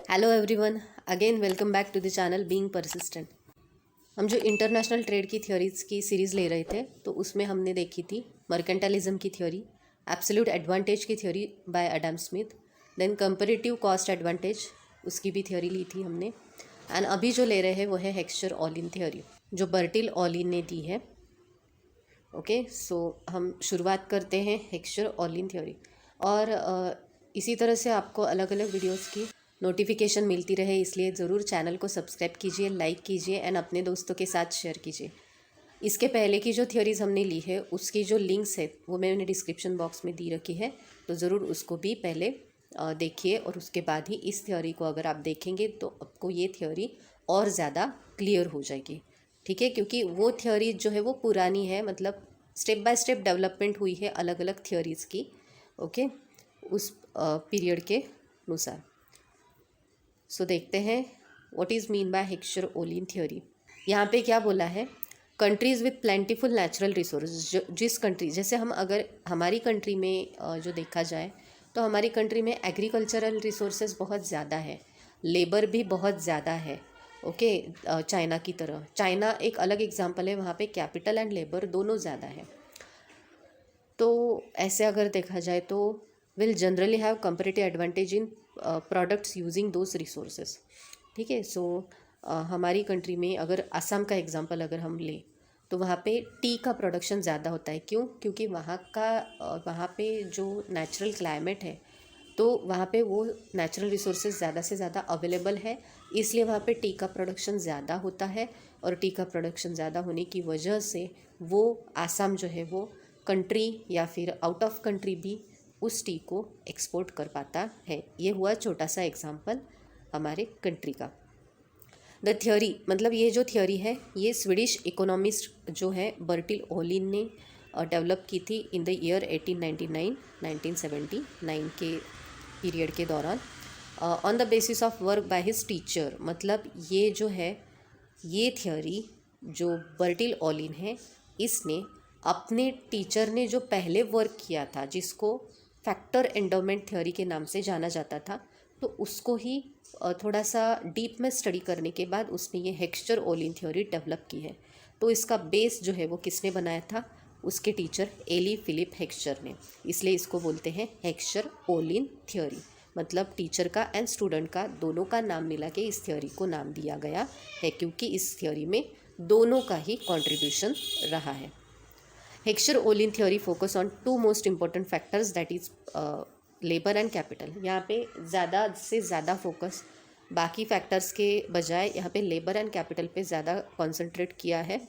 Hello everyone, again welcome back to the channel being persistent. हम जो international trade की theories की series ले रहे थे तो उसमें हमने देखी थी मर्केंटालिज्म की थ्योरी, एब्सोल्यूट एडवांटेज की theory by Adam Smith, then comparative cost advantage उसकी भी थ्योरी ली थी हमने। एंड अभी जो ले रहे हैं वो है हेक्सचर-ओलिन थ्योरी जो बर्टिल-ओलिन ने दी है। ओके, सो हम शुरुआत करते हैं हेक्सचर-ओलिन थ्योरी। और इसी तरह से आपको अलग अलग वीडियोस की नोटिफिकेशन मिलती रहे, इसलिए ज़रूर चैनल को सब्सक्राइब कीजिए, लाइक कीजिए एंड अपने दोस्तों के साथ शेयर कीजिए। इसके पहले की जो थ्योरीज हमने ली है उसकी जो लिंक्स है वो मैंने डिस्क्रिप्शन बॉक्स में दी रखी है, तो ज़रूर उसको भी पहले देखिए और उसके बाद ही इस थ्योरी को अगर आप देखेंगे तो आपको ये थ्योरी और ज़्यादा क्लियर हो जाएगी। ठीक है, क्योंकि वो थ्योरी जो है वो पुरानी है, मतलब स्टेप बाय स्टेप डेवलपमेंट हुई है अलग अलग थ्योरीज़ की। ओके, उस पीरियड के अनुसार। सो देखते हैं what is mean by Heckscher Ohlin theory. यहाँ पे क्या बोला है, countries with plentiful natural resource. जिस कंट्री, जैसे हम अगर हमारी कंट्री में जो देखा जाए तो हमारी कंट्री में एग्रीकल्चरल रिसोर्सेज बहुत ज़्यादा है, लेबर भी बहुत ज़्यादा है। ओके, चाइना की तरह। चाइना एक अलग एग्जांपल है, वहाँ पे कैपिटल एंड लेबर दोनों ज़्यादा है। तो ऐसे अगर देखा जाए तो will generally have comparative advantage in products using those resources. ठीक है, सो हमारी कंट्री में अगर असम का एग्जांपल अगर हम लें तो वहाँ पे टी का प्रोडक्शन ज़्यादा होता है। क्यों? क्योंकि वहाँ पे जो नेचुरल क्लाइमेट है तो वहाँ पे वो नेचुरल रिसोर्सेज ज़्यादा से ज़्यादा अवेलेबल है, इसलिए वहाँ पे टी का प्रोडक्शन ज़्यादा होता है। और टी का प्रोडक्शन ज़्यादा होने की वजह से वो आसाम जो है वो कंट्री या फिर आउट ऑफ कंट्री भी उस टी को एक्सपोर्ट कर पाता है। ये हुआ छोटा सा एग्जांपल हमारे कंट्री का। द थ्योरी, मतलब ये जो थ्योरी है ये स्वीडिश इकोनॉमिस्ट जो है बर्टिल-ओलिन ने डेवलप की थी इन द ईयर 1879 के पीरियड के दौरान, on the basis of work by his teacher. मतलब ये जो है ये थ्योरी जो बर्टिल-ओलिन है इसने अपने टीचर ने जो पहले वर्क किया था, जिसको फैक्टर एंडोमेंट थ्योरी के नाम से जाना जाता था, तो उसको ही थोड़ा सा डीप में स्टडी करने के बाद उसने ये हेक्सचर-ओलिन थ्योरी डेवलप की है। तो इसका बेस जो है वो किसने बनाया था? उसके टीचर एली फिलिप हेक्सचर ने। इसलिए इसको बोलते हैं हेक्सचर-ओलिन थ्योरी। मतलब टीचर का एंड स्टूडेंट का दोनों का मिला मिला के इस थ्योरी को नाम दिया गया है, क्योंकि इस थ्योरी में दोनों का ही कंट्रीब्यूशन रहा है। Heckscher Ohlin theory focus on two most important factors, that is labour and capital. यहाँ पे ज़्यादा से ज़्यादा फोकस बाकी फैक्टर्स के बजाय यहाँ पे लेबर एंड कैपिटल पे ज़्यादा कॉन्सेंट्रेट किया है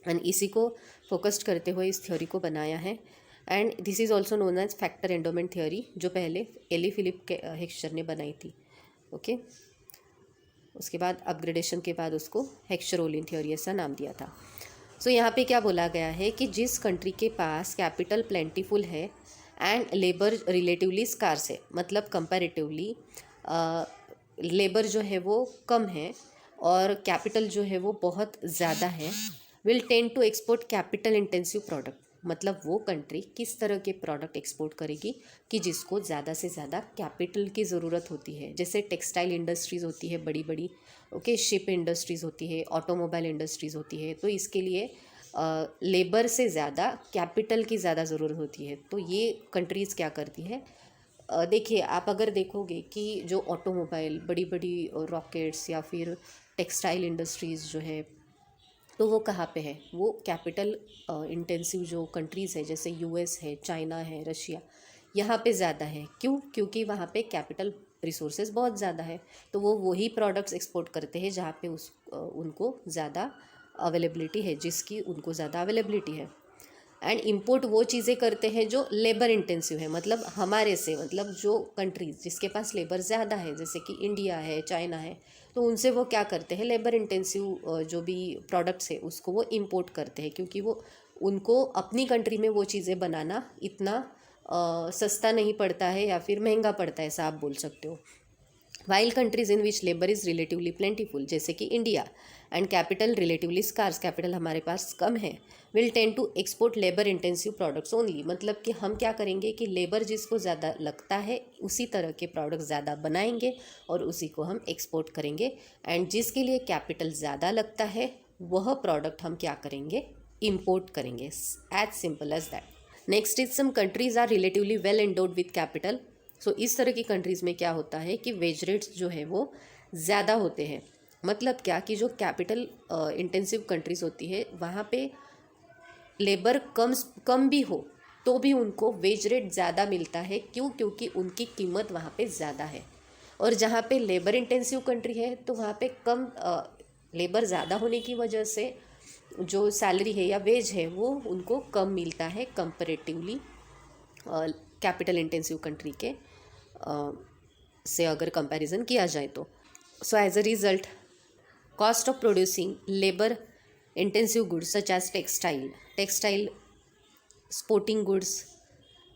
एंड इसी को फोकस्ड करते हुए इस थ्योरी को बनाया है। And this is also known age factor endowment theory, जो पहले एली फिलिप के हेक्सचर ने बनाई थी। ओके, उसके बाद अपग्रेडेशन के बाद उसको हेक्सचर-ओलिन थ्योरी ऐसा नाम दिया था। सो यहाँ पे क्या बोला गया है कि जिस कंट्री के पास कैपिटल प्लेंटीफुल है एंड लेबर रिलेटिवली स्कार्स है, मतलब कंपैरेटिवली लेबर जो है वो कम है और कैपिटल जो है वो बहुत ज़्यादा है, will tend to export capital intensive product. मतलब वो कंट्री किस तरह के प्रोडक्ट एक्सपोर्ट करेगी कि जिसको ज़्यादा से ज़्यादा कैपिटल की ज़रूरत होती है। जैसे टेक्सटाइल इंडस्ट्रीज़ होती है बड़ी बड़ी, ओके, शिप इंडस्ट्रीज़ होती है, ऑटोमोबाइल इंडस्ट्रीज़ होती है, तो इसके लिए लेबर से ज़्यादा कैपिटल की ज़्यादा ज़रूरत होती है। तो ये कंट्रीज़ क्या करती है, देखिए आप अगर देखोगे कि जो ऑटोमोबाइल, बड़ी बड़ी रॉकेट्स या फिर टेक्सटाइल इंडस्ट्रीज़ जो है तो वो कहाँ पे है? वो कैपिटल इंटेंसिव जो कंट्रीज़ है, जैसे यूएस है, चाइना है, रशिया, यहाँ पे ज़्यादा है। क्यों? क्योंकि वहाँ पे कैपिटल रिसोर्सेज बहुत ज़्यादा है, तो वो वही प्रोडक्ट्स एक्सपोर्ट करते हैं जहाँ पे उनको ज़्यादा अवेलेबिलिटी है, जिसकी उनको ज़्यादा अवेलेबिलिटी है। एंड इम्पोर्ट वो चीज़ें करते हैं जो लेबर इंटेंसिव है, मतलब हमारे से, मतलब जो कंट्रीज़ जिसके पास लेबर ज़्यादा है, जैसे कि इंडिया है, चाइना है, तो उनसे वो क्या करते हैं, लेबर इंटेंसिव जो भी प्रोडक्ट्स है उसको वो इम्पोर्ट करते हैं, क्योंकि वो उनको अपनी कंट्री में वो चीज़ें बनाना इतना सस्ता नहीं पड़ता है या फिर महंगा पड़ता है, ऐसा आप बोल सकते हो। While countries in which labour is relatively plentiful, जैसे कि India, and capital relatively scarce, capital हमारे पास कम है, will tend to export labour intensive products only, मतलब कि हम क्या करेंगे कि लेबर जिसको ज़्यादा लगता है उसी तरह के प्रोडक्ट ज़्यादा बनाएंगे और उसी को हम एक्सपोर्ट करेंगे, एंड जिसके लिए कैपिटल ज़्यादा लगता है वह प्रोडक्ट हम क्या करेंगे, इम्पोर्ट करेंगे, as simple as that. Next is some countries are relatively well endowed with capital. So इस तरह की कंट्रीज़ में क्या होता है कि वेज रेट्स जो है वो ज़्यादा होते हैं, मतलब क्या कि जो कैपिटल इंटेंसिव कंट्रीज़ होती है वहाँ पे लेबर कम भी हो तो भी उनको वेज रेट ज़्यादा मिलता है। क्यों? क्योंकि उनकी कीमत वहाँ पे ज़्यादा है। और जहाँ पे लेबर इंटेंसिव कंट्री है तो वहाँ पे कम लेबर ज़्यादा होने की वजह से जो सैलरी है या वेज है वो उनको कम मिलता है कंपैरेटिवली कैपिटल इंटेंसिव कंट्री के से अगर कंपैरिजन किया जाए तो। So as a result cost of producing labour intensive goods such as textile, sporting goods,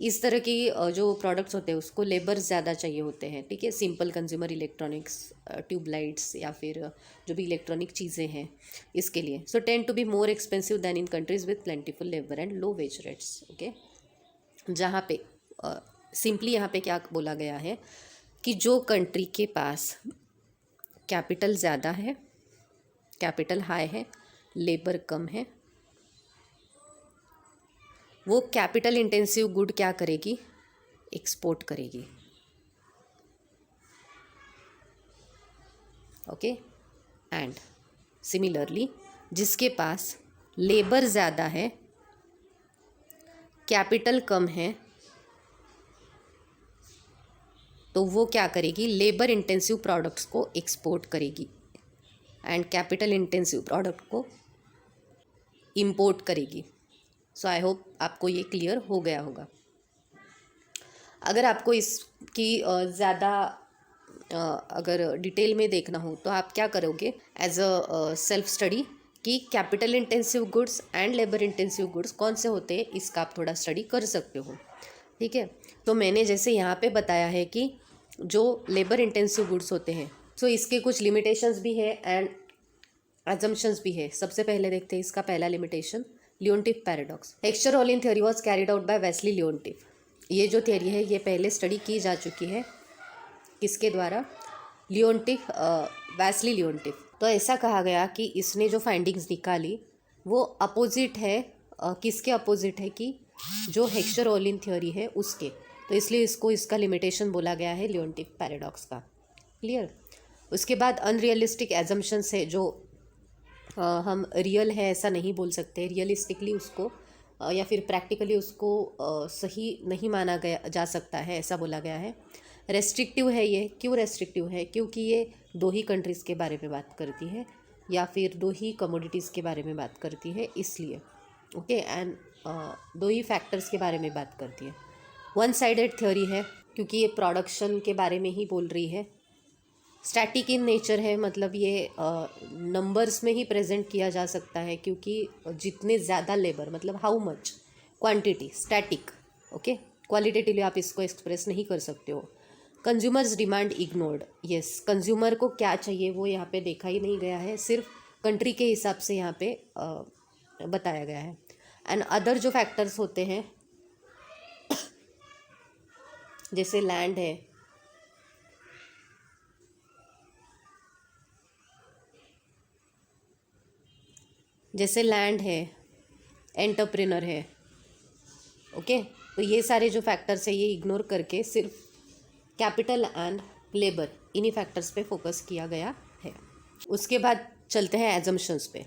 इस तरह की जो प्रोडक्ट्स होते हैं उसको लेबर ज़्यादा चाहिए होते हैं, ठीक है। सिंपल कंज्यूमर इलेक्ट्रॉनिक्स, ट्यूबलाइट्स या फिर जो भी इलेक्ट्रॉनिक चीज़ें हैं इसके लिए, so tend to be more expensive than in countries with plentiful labour and low wage rates. Okay, जहाँ पे सिंपली यहाँ पे क्या बोला गया है कि जो कंट्री के पास कैपिटल ज़्यादा है, कैपिटल हाई है, लेबर कम है, वो कैपिटल इंटेंसिव गुड क्या करेगी, एक्सपोर्ट करेगी। ओके, एंड सिमिलरली जिसके पास लेबर ज़्यादा है, कैपिटल कम है, तो वो क्या करेगी, लेबर इंटेंसिव प्रोडक्ट्स को एक्सपोर्ट करेगी एंड कैपिटल इंटेंसिव प्रोडक्ट को इंपोर्ट करेगी। सो आई होप आपको ये क्लियर हो गया होगा। अगर आपको इसकी ज़्यादा अगर डिटेल में देखना हो तो आप क्या करोगे, एज अ सेल्फ स्टडी कि capital intensive goods and labour intensive goods कौन से होते हैं, इसका आप थोड़ा स्टडी कर सकते हो, ठीक है। तो मैंने जैसे यहाँ पे बताया है कि जो लेबर इंटेंसिव गुड्स होते हैं सो इसके कुछ लिमिटेशंस भी है एंड एजम्पशंस भी है। सबसे पहले देखते हैं इसका पहला limitation, Leontief paradox. Heckscher Ohlin theory was carried out by Wassily Leontief. ये जो थ्योरी है ये पहले स्टडी की जा चुकी है, किसके द्वारा, लियोनटिफ, वेस्ली लियोनटिफ। तो ऐसा कहा गया कि इसने जो फाइंडिंग्स निकाली वो अपोजिट है, किसके अपोजिट है कि जो हेक्स्चर-ओलिन थ्योरी है उसके, तो इसलिए इसको इसका लिमिटेशन बोला गया है लियोनटिफ पैराडॉक्स का। क्लियर। उसके बाद अनरियलिस्टिक एजम्पशंस है जो हम रियल है ऐसा नहीं बोल सकते, रियलिस्टिकली उसको या फिर प्रैक्टिकली उसको सही नहीं माना गया जा सकता है, ऐसा बोला गया है। रेस्ट्रिक्टिव है ये, क्यों रेस्ट्रिक्टिव है, क्योंकि ये दो ही कंट्रीज़ के बारे में बात करती है या फिर दो ही कमोडिटीज़ के बारे में बात करती है इसलिए। ओके, एंड दो ही फैक्टर्स के बारे में बात करती है। वन साइडेड थ्योरी है क्योंकि ये प्रोडक्शन के बारे में ही बोल रही है। स्टैटिक इन नेचर है, मतलब ये नंबर्स में ही प्रेजेंट किया जा सकता है क्योंकि जितने ज़्यादा लेबर मतलब how much, quantity, static. Okay, qualitatively आप इसको एक्सप्रेस नहीं कर सकते हो। Consumers demand ignored, yes, consumer को क्या चाहिए वो यहाँ पे देखा ही नहीं गया है, सिर्फ कंट्री के हिसाब से यहाँ पे बताया गया है। एंड अदर जो फैक्टर्स होते हैं जैसे लैंड है, एंटरप्रेनर है, ओके, तो ये सारे जो फैक्टर्स है ये इग्नोर करके सिर्फ कैपिटल एंड लेबर इन्हीं फैक्टर्स पे फोकस किया गया है। उसके बाद चलते हैं एजम्पशंस पे।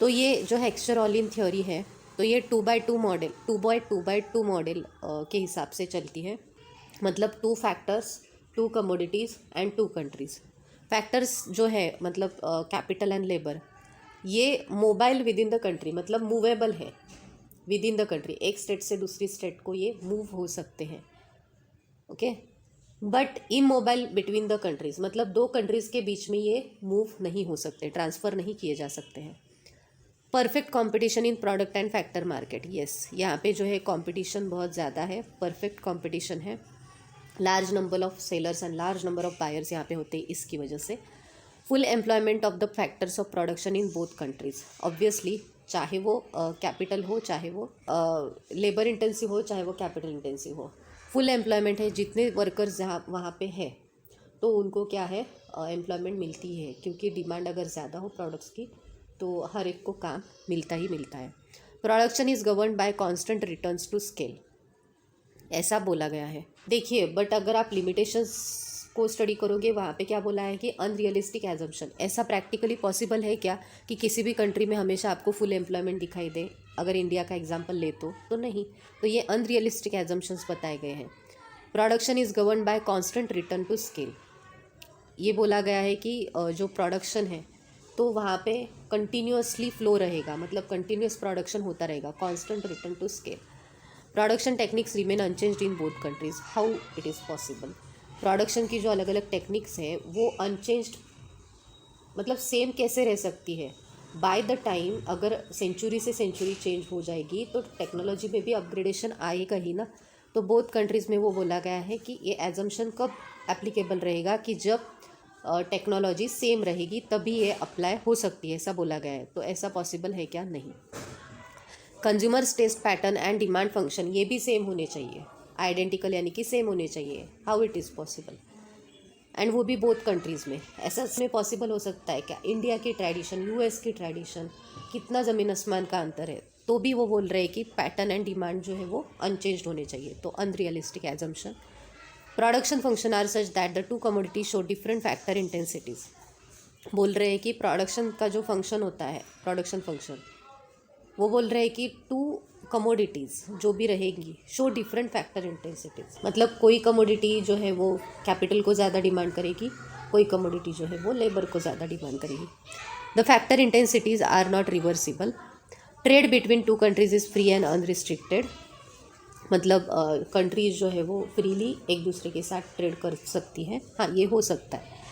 तो ये जो हेक्स्चर-ओलिन थ्योरी है तो ये 2x2 मॉडल, 2x2 मॉडल के हिसाब से चलती है, मतलब 2 factors, 2 commodities and 2 countries. Factors जो है मतलब कैपिटल एंड लेबर, ये mobile with in the country, मतलब मूवेबल है विद इन द कंट्री, एक स्टेट से दूसरी स्टेट को ये मूव हो सकते हैं, okay, but immobile between the countries, मतलब दो कंट्रीज़ के बीच में ये मूव नहीं हो सकते, ट्रांसफ़र नहीं किए जा सकते हैं। Perfect competition in product and factor market, yes, यहाँ पे जो है कंपटीशन बहुत ज़्यादा है, परफेक्ट कंपटीशन है। Large number of sellers and large number of buyers यहाँ पे होते हैं इसकी वजह से। Full employment of the factors of production in both countries, obviously चाहे वो कैपिटल हो, चाहे वो लेबर इंटेंसिव हो, चाहे वो कैपिटल इंटेंसिव हो, फुल एम्प्लॉयमेंट है। जितने वर्कर्स जहाँ वहाँ पे है तो उनको क्या है, एम्प्लॉयमेंट मिलती है, क्योंकि डिमांड अगर ज़्यादा हो प्रोडक्ट्स की तो हर एक को काम मिलता ही मिलता है। Production is governed by constant returns to scale, ऐसा बोला गया है। देखिए, बट अगर आप लिमिटेशंस को स्टडी करोगे वहाँ पे क्या बोला है कि अनरियलिस्टिक एजम्पशन। ऐसा प्रैक्टिकली पॉसिबल है क्या कि किसी भी कंट्री में हमेशा आपको फुल एम्प्लॉयमेंट दिखाई दे? अगर इंडिया का एग्जांपल ले तो नहीं। तो ये अनरियलिस्टिक एजम्पशंस बताए गए हैं। Production is govern by constant return to scale, ये बोला गया है कि जो प्रोडक्शन है तो वहाँ पे कंटिन्यूसली फ्लो रहेगा, मतलब कंटिन्यूस प्रोडक्शन होता रहेगा, constant return to scale. Production techniques remain unchanged in both countries, how it is possible? Production की जो अलग अलग टेक्निक्स हैं वो अनचेंज्ड मतलब सेम कैसे रह सकती है? बाय द टाइम अगर सेंचुरी से सेंचुरी चेंज हो जाएगी तो टेक्नोलॉजी में भी अपग्रेडेशन आएगा ही ना। तो बोथ कंट्रीज़ में वो बोला गया है कि ये एजम्पशन कब एप्लीकेबल रहेगा कि जब टेक्नोलॉजी सेम रहेगी तभी ये अप्लाई हो सकती है, ऐसा बोला गया है। तो ऐसा पॉसिबल है क्या? नहीं। Consumers taste pattern and demand function ये भी सेम होने चाहिए, आइडेंटिकल यानी कि सेम होने चाहिए। How it is possible? And वो भी बोथ कंट्रीज़ में। ऐसा इसमें पॉसिबल हो सकता है क्या? इंडिया की ट्रेडिशन, यूएस की ट्रेडिशन, कितना ज़मीन आसमान का अंतर है, तो भी वो बोल रहे हैं कि पैटर्न एंड डिमांड जो है वो अनचेंज्ड होने चाहिए। तो unrealistic assumption. Production function are such that the two commodities show different factor intensities, बोल रहे हैं कि प्रोडक्शन का जो फंक्शन होता है, प्रोडक्शन फंक्शन, वो बोल रहे हैं कि टू कमोडिटीज़ जो भी रहेंगी शो डिफरेंट फैक्टर इंटेंसिटीज़, मतलब कोई कमोडिटी जो है वो कैपिटल को ज़्यादा डिमांड करेगी, कोई कमोडिटी जो है वो लेबर को ज़्यादा डिमांड करेगी। The factor intensities are not reversible. Trade between two countries is free and unrestricted, मतलब कंट्रीज़ जो है वो फ्रीली एक दूसरे के साथ ट्रेड कर सकती हैं, हाँ ये हो सकता है।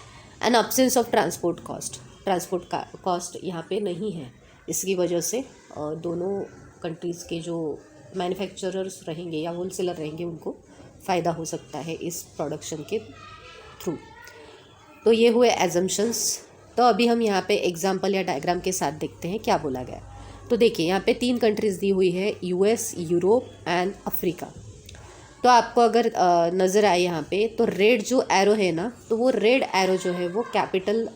An absence of transport cost, transport का कॉस्ट यहाँ पे नहीं है, इसकी वजह से दोनों कंट्रीज़ के जो मैन्युफैक्चरर्स रहेंगे या होलसेलर रहेंगे उनको फ़ायदा हो सकता है इस प्रोडक्शन के थ्रू। तो ये हुए एजम्पशंस। तो अभी हम यहाँ पे एग्जांपल या डायग्राम के साथ देखते हैं क्या बोला गया। तो देखिए यहाँ पे 3 कंट्रीज़ दी हुई है, यूएस, यूरोप एंड अफ्रीका। तो आपको अगर नज़र आए यहाँ पे तो रेड जो एरो है ना, तो वो रेड एरो जो है वो कैपिटल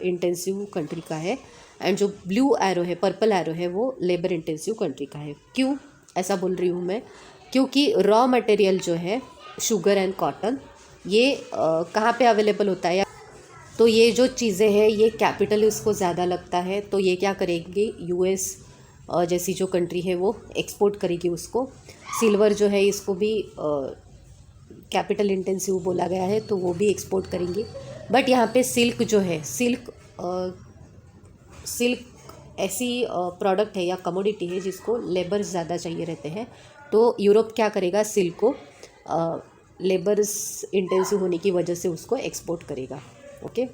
इंटेंसिव कंट्री का है, एंड जो ब्लू एरो है, पर्पल एरो है, वो लेबर इंटेंसिव कंट्री का है। क्यों ऐसा बोल रही हूँ मैं? क्योंकि रॉ मटेरियल जो है शुगर एंड कॉटन ये कहाँ पे अवेलेबल होता है, तो ये जो चीज़ें हैं ये कैपिटल इसको ज़्यादा लगता है, तो ये क्या करेंगे, यूएस जैसी जो कंट्री है वो एक्सपोर्ट करेगी उसको। सिल्वर जो है इसको भी कैपिटल इंटेंसिव बोला गया है, तो वो भी एक्सपोर्ट करेंगे। बट यहाँ पे सिल्क जो है, सिल्क ऐसी प्रोडक्ट है या कमोडिटी है जिसको लेबर्स ज़्यादा चाहिए रहते हैं, तो यूरोप क्या करेगा, सिल्क को लेबर्स इंटेंसिव होने की वजह से उसको एक्सपोर्ट करेगा। ओके,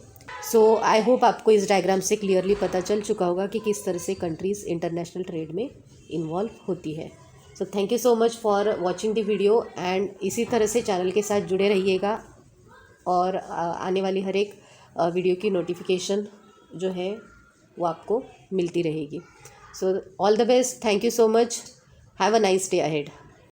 सो आई होप आपको इस डायग्राम से क्लियरली पता चल चुका होगा कि किस तरह से कंट्रीज़ इंटरनेशनल ट्रेड में इन्वॉल्व होती है। So thank you so much for watching the video, and इसी तरह से चैनल के साथ जुड़े रहिएगा और आने वाली हर एक वीडियो की नोटिफिकेशन जो है वो आपको मिलती रहेगी। So all the best, thank you so much, have a nice day ahead.